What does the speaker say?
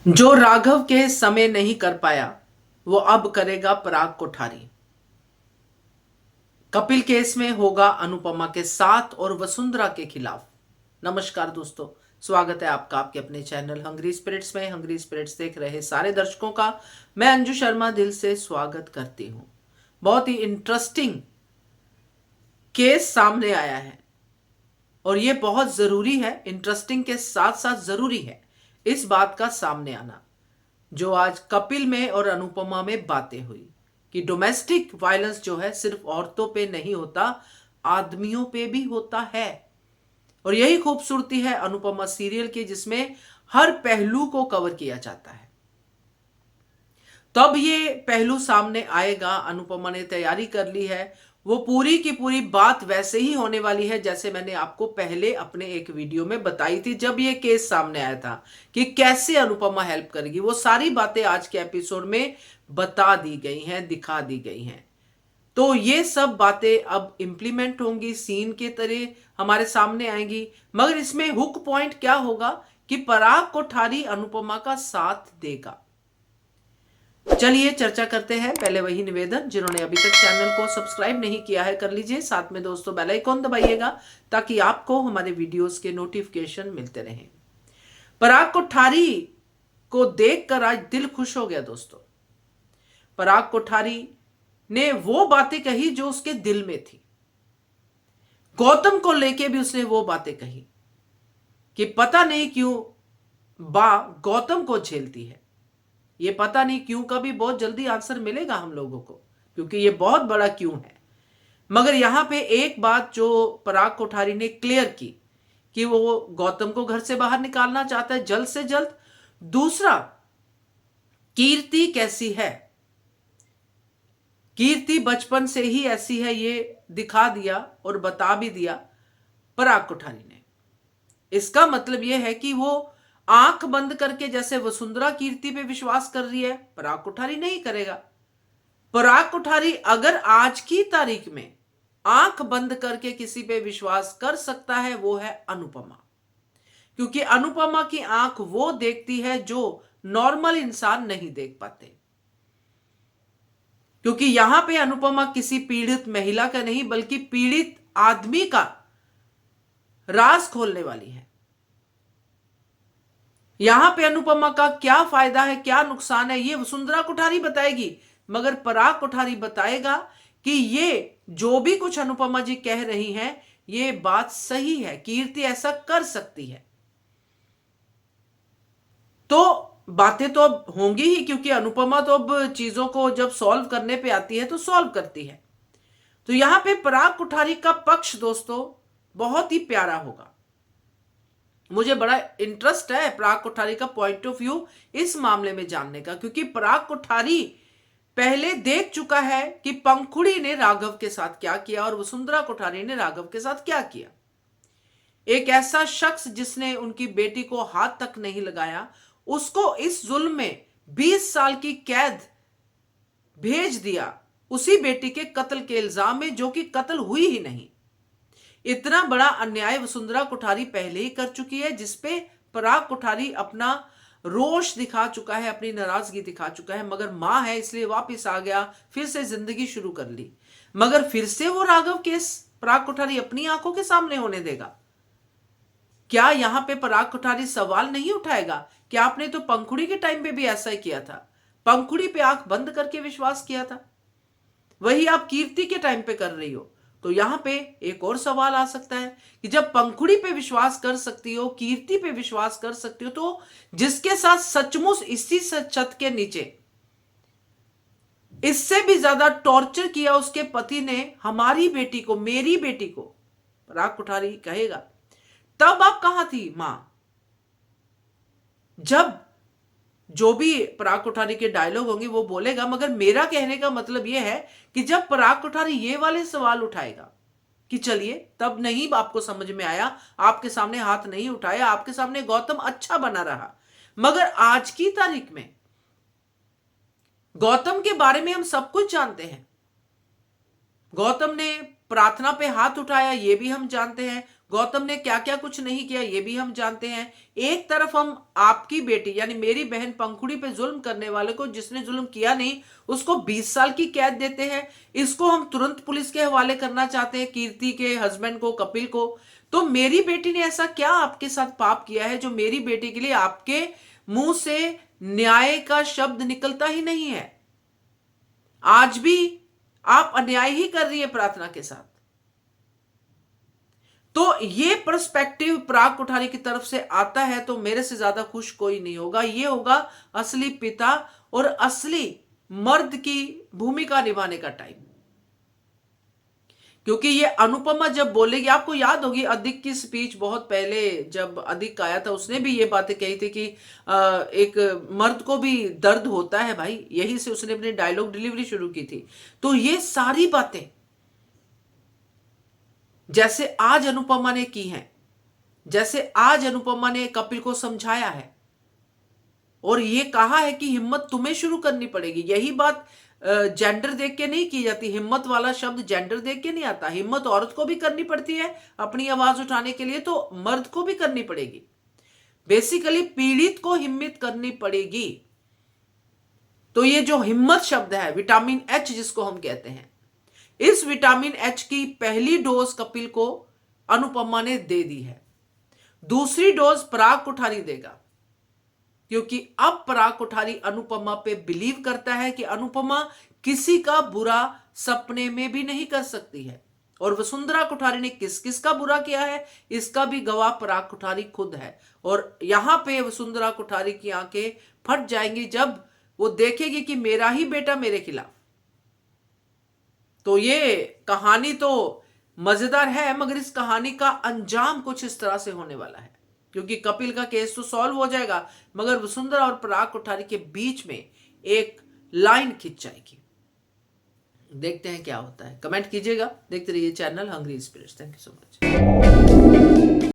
जो राघव के समय नहीं कर पाया वो अब करेगा पराग कोठारी। कपिल केस में होगा अनुपमा के साथ और वसुंधरा के खिलाफ। नमस्कार दोस्तों, स्वागत है आपका आपके अपने चैनल हंग्री स्पिरिट्स में। हंग्री स्पिरिट्स देख रहे सारे दर्शकों का मैं अंजू शर्मा दिल से स्वागत करती हूं। बहुत ही इंटरेस्टिंग केस सामने आया है और ये बहुत जरूरी है। इंटरेस्टिंग के साथ साथ जरूरी है इस बात का सामने आना जो आज कपिल में और अनुपमा में बातें हुई कि डोमेस्टिक वायलेंस जो है सिर्फ औरतों पे नहीं होता, आदमियों पे भी होता है। और यही खूबसूरती है अनुपमा सीरियल की, जिसमें हर पहलू को कवर किया जाता है। तब ये पहलू सामने आएगा। अनुपमा ने तैयारी कर ली है, वो पूरी की पूरी बात वैसे ही होने वाली है जैसे मैंने आपको पहले अपने एक वीडियो में बताई थी जब ये केस सामने आया था कि कैसे अनुपमा हेल्प करेगी। वो सारी बातें आज के एपिसोड में बता दी गई हैं, दिखा दी गई हैं। तो ये सब बातें अब इंप्लीमेंट होंगी, सीन के तरह हमारे सामने आएंगी। मगर इसमें हुक पॉइंट क्या होगा कि पराग कोठारी अनुपमा का साथ देगा। चलिए चर्चा करते हैं। पहले वही निवेदन, जिन्होंने अभी तक चैनल को सब्सक्राइब नहीं किया है कर लीजिए, साथ में दोस्तों बेल आइकॉन दबाइएगा ताकि आपको हमारे वीडियोस के नोटिफिकेशन मिलते रहें। पराग कोठारी को देखकर आज दिल खुश हो गया दोस्तों। पराग कोठारी ने वो बातें कही जो उसके दिल में थी। गौतम को लेके भी उसने वो बातें कही कि पता नहीं क्यों बा गौतम को झेलती है। ये पता नहीं क्यों का भी बहुत जल्दी आंसर मिलेगा हम लोगों को, क्योंकि ये बहुत बड़ा क्यों है। मगर यहां पे एक बात जो पराग कोठारी ने क्लियर की कि वो गौतम को घर से बाहर निकालना चाहता है जल्द से जल्द। दूसरा, कीर्ति कैसी है, कीर्ति बचपन से ही ऐसी है, ये दिखा दिया और बता भी दिया पराग कोठारी ने। इसका मतलब यह है कि वो आंख बंद करके जैसे वसुंधरा कीर्ति पे विश्वास कर रही है, पराग कोठारी नहीं करेगा। पराग कोठारी अगर आज की तारीख में आंख बंद करके किसी पे विश्वास कर सकता है वो है अनुपमा, क्योंकि अनुपमा की आंख वो देखती है जो नॉर्मल इंसान नहीं देख पाते। क्योंकि यहां पे अनुपमा किसी पीड़ित महिला का नहीं बल्कि पीड़ित आदमी का राज खोलने वाली है। यहां पे अनुपमा का क्या फायदा है, क्या नुकसान है, ये वसुंधरा कोठारी बताएगी। मगर पराग कोठारी बताएगा कि ये जो भी कुछ अनुपमा जी कह रही हैं ये बात सही है, कीर्ति ऐसा कर सकती है। तो बातें तो अब होंगी ही, क्योंकि अनुपमा तो अब चीजों को जब सॉल्व करने पे आती है तो सॉल्व करती है। तो यहां पे पराग कोठारी का पक्ष दोस्तों बहुत ही प्यारा होगा। मुझे बड़ा इंटरेस्ट है पराग कोठारी का पॉइंट ऑफ व्यू इस मामले में जानने का, क्योंकि पराग कोठारी पहले देख चुका है कि पंखुड़ी ने राघव के साथ क्या किया और वसुंधरा कोठारी ने राघव के साथ क्या किया। एक ऐसा शख्स जिसने उनकी बेटी को हाथ तक नहीं लगाया, उसको इस जुल्म में 20 साल की कैद भेज दिया, उसी बेटी के कत्ल के इल्जाम में, जो कि कत्ल हुई ही नहीं। इतना बड़ा अन्याय वसुंधरा कोठारी पहले ही कर चुकी है, जिसपे पराग कोठारी अपना रोष दिखा चुका है, अपनी नाराजगी दिखा चुका है। मगर मां है इसलिए वापस आ गया, फिर से जिंदगी शुरू कर ली। मगर फिर से वो राघव केस पराग कोठारी अपनी आंखों के सामने होने देगा? क्या यहां पे पराग कोठारी सवाल नहीं उठाएगा कि आपने तो पंखुड़ी के टाइम पे भी ऐसा ही किया था, पंखुड़ी पे आंख बंद करके विश्वास किया था, वही आप कीर्ति के टाइम पे कर रही हो? तो यहां पे एक और सवाल आ सकता है कि जब पंखुड़ी पे विश्वास कर सकती हो, कीर्ति पे विश्वास कर सकती हो, तो जिसके साथ सचमुच इसी छत के नीचे इससे भी ज्यादा टॉर्चर किया उसके पति ने हमारी बेटी को, मेरी बेटी को, पराग कोठारी कहेगा तब आप कहां थी मां? जब जो भी पराग कोठारी के डायलॉग होंगे वो बोलेगा। मगर मेरा कहने का मतलब यह है कि जब पराग कोठारी ये वाले सवाल उठाएगा कि चलिए तब नहीं आपको समझ में आया, आपके सामने हाथ नहीं उठाया, आपके सामने गौतम अच्छा बना रहा, मगर आज की तारीख में गौतम के बारे में हम सब कुछ जानते हैं। गौतम ने प्रार्थना पे हाथ उठाया ये भी हम जानते हैं, गौतम ने क्या क्या कुछ नहीं किया ये भी हम जानते हैं। एक तरफ हम आपकी बेटी यानी मेरी बहन पंखुड़ी पे जुल्म करने वाले को, जिसने जुल्म किया नहीं, उसको 20 साल की कैद देते हैं। इसको हम तुरंत पुलिस के हवाले करना चाहते हैं, कीर्ति के हस्बैंड को, कपिल को। तो मेरी बेटी ने ऐसा क्या आपके साथ पाप किया है जो मेरी बेटी के लिए आपके मुंह से न्याय का शब्द निकलता ही नहीं है? आज भी आप अन्याय ही कर रही है प्रार्थना के साथ। तो ये पर्सपेक्टिव पराग कोठारी की तरफ से आता है तो मेरे से ज्यादा खुश कोई नहीं होगा। ये होगा असली पिता और असली मर्द की भूमिका निभाने का टाइम। क्योंकि ये अनुपमा जब बोलेगी, आपको याद होगी अधिक की स्पीच बहुत पहले जब अधिक आया था, उसने भी ये बातें कही थी कि एक मर्द को भी दर्द होता है भाई, यही से उसने अपनी डायलॉग डिलीवरी शुरू की थी। तो ये सारी बातें जैसे आज अनुपमा ने की हैं, जैसे आज अनुपमा ने कपिल को समझाया है और ये कहा है कि हिम्मत तुम्हें शुरू करनी पड़ेगी। यही बात जेंडर देख के नहीं की जाती। हिम्मत वाला शब्द जेंडर देख के नहीं आता। हिम्मत औरत को भी करनी पड़ती है अपनी आवाज उठाने के लिए, तो मर्द को भी करनी पड़ेगी। बेसिकली पीड़ित को हिम्मत करनी पड़ेगी। तो ये जो हिम्मत शब्द है, विटामिन एच जिसको हम कहते हैं, इस विटामिन एच की पहली डोज कपिल को अनुपमा ने दे दी है। दूसरी डोज पराग कोठारी देगा, क्योंकि अब पराग कोठारी अनुपमा पे बिलीव करता है कि अनुपमा किसी का बुरा सपने में भी नहीं कर सकती है। और वसुंधरा कोठारी ने किस किस का बुरा किया है इसका भी गवाह पराग कोठारी खुद है। और यहां पे वसुंधरा कोठारी की आंखें फट जाएंगी जब वो देखेगी कि मेरा ही बेटा मेरे खिलाफ। तो ये कहानी तो मजेदार है, मगर इस कहानी का अंजाम कुछ इस तरह से होने वाला है। क्योंकि कपिल का केस तो सॉल्व हो जाएगा, मगर वसुंधरा और पराग कोठारी के बीच में एक लाइन खिंच जाएगी। देखते हैं क्या होता है। कमेंट कीजिएगा, देखते रहिए channel hungry spirits. Thank you so much.